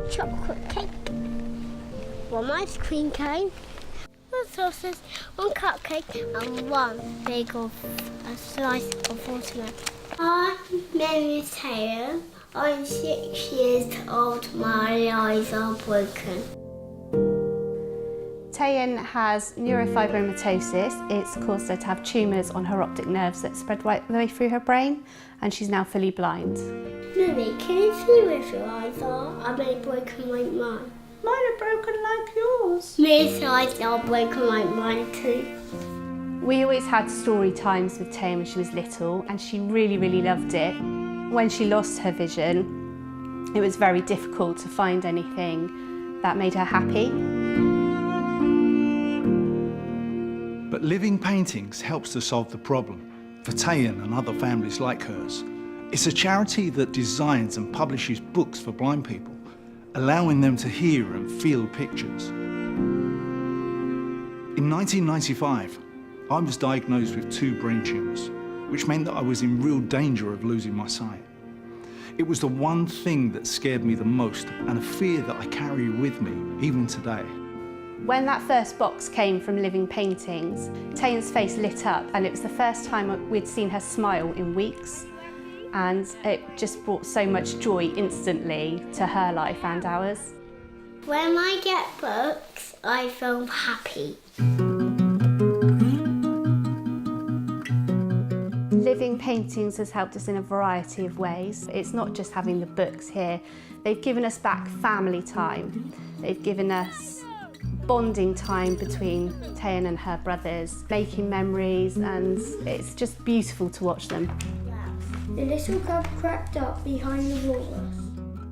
chocolate cake, 1 ice cream cone, 1 sausage, 1 cupcake and 1 big slice of watermelon. I'm Mary Taylor. I'm 6 years old. My eyes are broken. Tayan has neurofibromatosis. It's caused her to have tumours on her optic nerves that spread right the way through her brain, and she's now fully blind. Mummy, can you see where your eyes are? I've only broken like mine. Mine are broken like yours. Mary's eyes are broken like mine too. We always had story times with Tayan when she was little, and she really, really loved it. When she lost her vision, it was very difficult to find anything that made her happy. But Living Paintings helps to solve the problem for Tayan and other families like hers. It's a charity that designs and publishes books for blind people, allowing them to hear and feel pictures. In 1995, I was diagnosed with 2 brain tumours, which meant that I was in real danger of losing my sight. It was the one thing that scared me the most, and a fear that I carry with me even today. When that first box came from Living Paintings, Tayan's face lit up, and it was the first time we'd seen her smile in weeks. And it just brought so much joy instantly to her life and ours. When I get books, I feel happy. Living Paintings has helped us in a variety of ways. It's not just having the books here. They've given us back family time. They've given us bonding time between Tayan and her brothers, making memories, and it's just beautiful to watch them. The little cub crept up behind the walrus.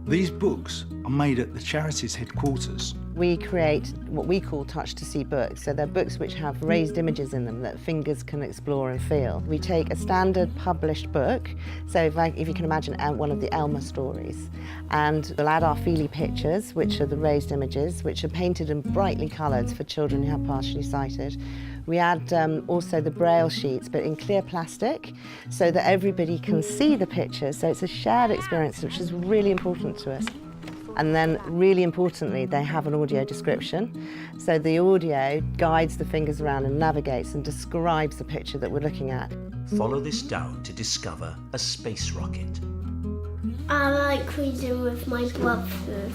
These books are made at the charity's headquarters. We create what we call touch to see books. So they're books which have raised images in them that fingers can explore and feel. We take a standard published book, so if you can imagine one of the Elmer stories, and we'll add our feely pictures, which are the raised images, which are painted and brightly coloured for children who are partially sighted. We add also the braille sheets, but in clear plastic, so that everybody can see the pictures. So it's a shared experience, which is really important to us. And then, really importantly, they have an audio description. So the audio guides the fingers around and navigates and describes the picture that we're looking at. Follow this down to discover a space rocket. I like reading with my brothers.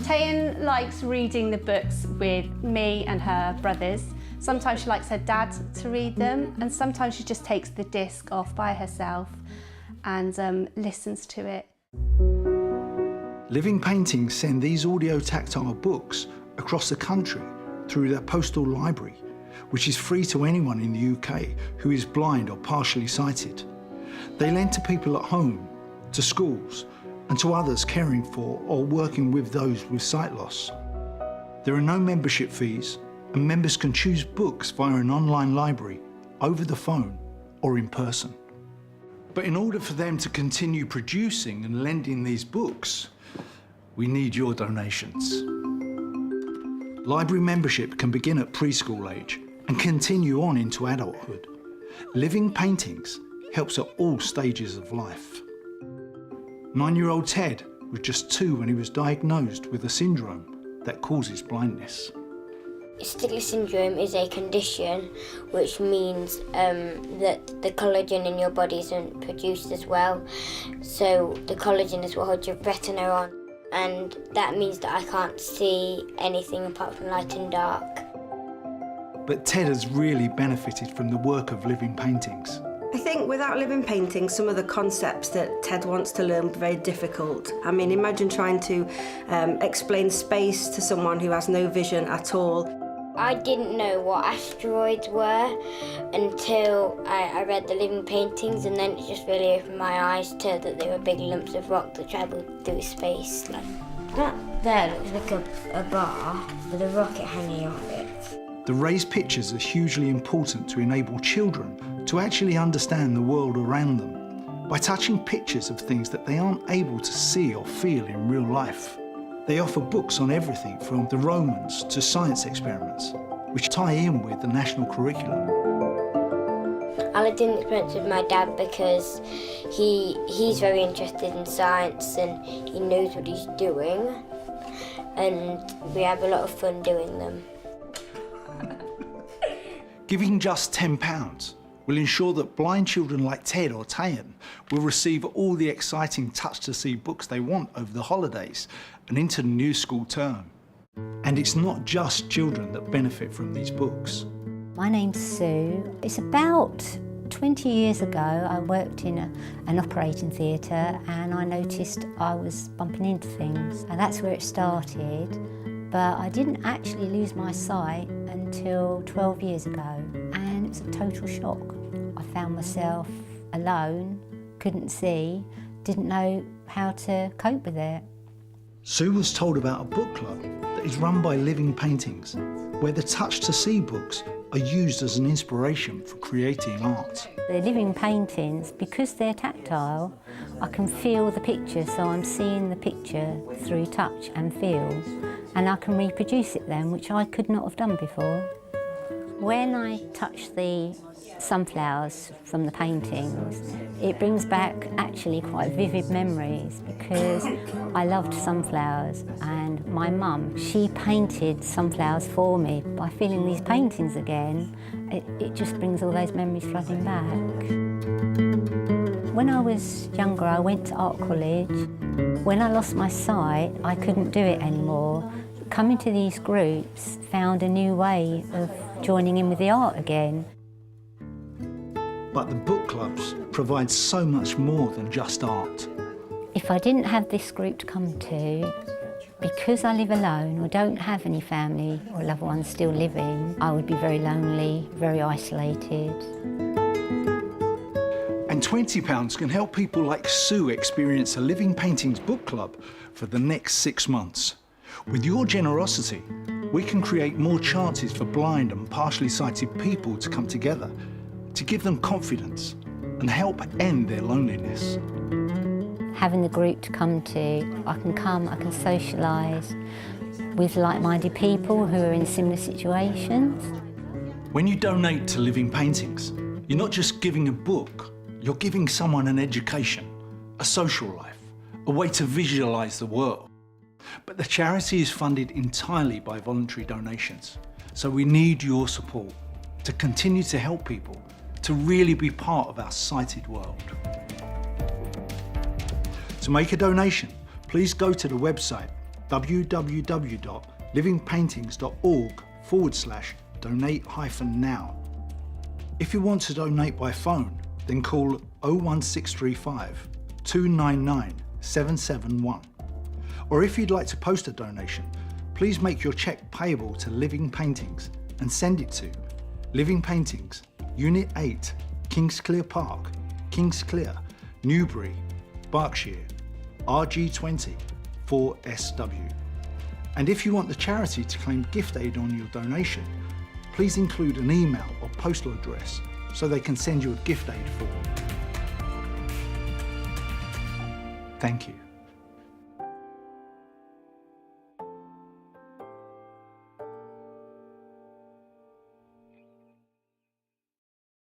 Tayan likes reading the books with me and her brothers. Sometimes she likes her dad to read them, and sometimes she just takes the disc off by herself and listens to it. Living Paintings send these audio tactile books across the country through their postal library, which is free to anyone in the UK who is blind or partially sighted. They lend to people at home, to schools, and to others caring for or working with those with sight loss. There are no membership fees, and members can choose books via an online library, over the phone, or in person. But in order for them to continue producing and lending these books, we need your donations. Library membership can begin at preschool age and continue on into adulthood. Living Paintings helps at all stages of life. 9-year-old Ted was just 2 when he was diagnosed with a syndrome that causes blindness. Stickler syndrome is a condition which means that the collagen in your body isn't produced as well. So the collagen is what holds your retina on, and that means that I can't see anything apart from light and dark. But Ted has really benefited from the work of Living Paintings. I think without Living Paintings, some of the concepts that Ted wants to learn are very difficult. I mean, imagine trying to explain space to someone who has no vision at all. I didn't know what asteroids were until I read the Living Paintings, and then it just really opened my eyes to that they were big lumps of rock that travelled through space. That there looks like a bar with a rocket hanging off it. The raised pictures are hugely important to enable children to actually understand the world around them by touching pictures of things that they aren't able to see or feel in real life. They offer books on everything from the Romans to science experiments, which tie in with the national curriculum. I lived in the experience with my dad because he's very interested in science and he knows what he's doing. and we have a lot of fun doing them. Giving just £10 will ensure that blind children like Ted or Tayan will receive all the exciting Touch to See books they want over the holidays and into the new school term. And it's not just children that benefit from these books. My name's Sue. It's about 20 years ago I worked in an operating theatre and I noticed I was bumping into things, and that's where it started. But I didn't actually lose my sight until 12 years ago, and it was a total shock. I found myself alone, couldn't see, didn't know how to cope with it. Sue was told about a book club that is run by Living Paintings, where the Touch to See books are used as an inspiration for creating art. The living paintings, because they're tactile, I can feel the picture, so I'm seeing the picture through touch and feel, and I can reproduce it then, which I could not have done before. When I touch the sunflowers from the paintings, it brings back actually quite vivid memories, because I loved sunflowers, and my mum, she painted sunflowers for me. By feeling these paintings again, it just brings all those memories flooding back. When I was younger, I went to art college. When I lost my sight, I couldn't do it anymore. Coming to these groups found a new way of joining in with the art again. But the book clubs provide so much more than just art. If I didn't have this group to come to, because I live alone or don't have any family or loved ones still living, I would be very lonely, very isolated. And £20 can help people like Sue experience a Living Paintings book club for the next 6 months. With your generosity, we can create more chances for blind and partially sighted people to come together, to give them confidence and help end their loneliness. Having the group to come to, I can socialise with like-minded people who are in similar situations. When you donate to Living Paintings, you're not just giving a book, you're giving someone an education, a social life, a way to visualise the world. But the charity is funded entirely by voluntary donations, so we need your support to continue to help people, to really be part of our sighted world. To make a donation, please go to the website www.livingpaintings.org/donate-now. If you want to donate by phone, then call 01635 299 771. Or if you'd like to post a donation, please make your cheque payable to Living Paintings and send it to Living Paintings, Unit 8, Kingsclere Park, Kingsclere, Newbury, Berkshire, RG20 4SW. And if you want the charity to claim gift aid on your donation, please include an email or postal address so they can send you a gift aid form. Thank you.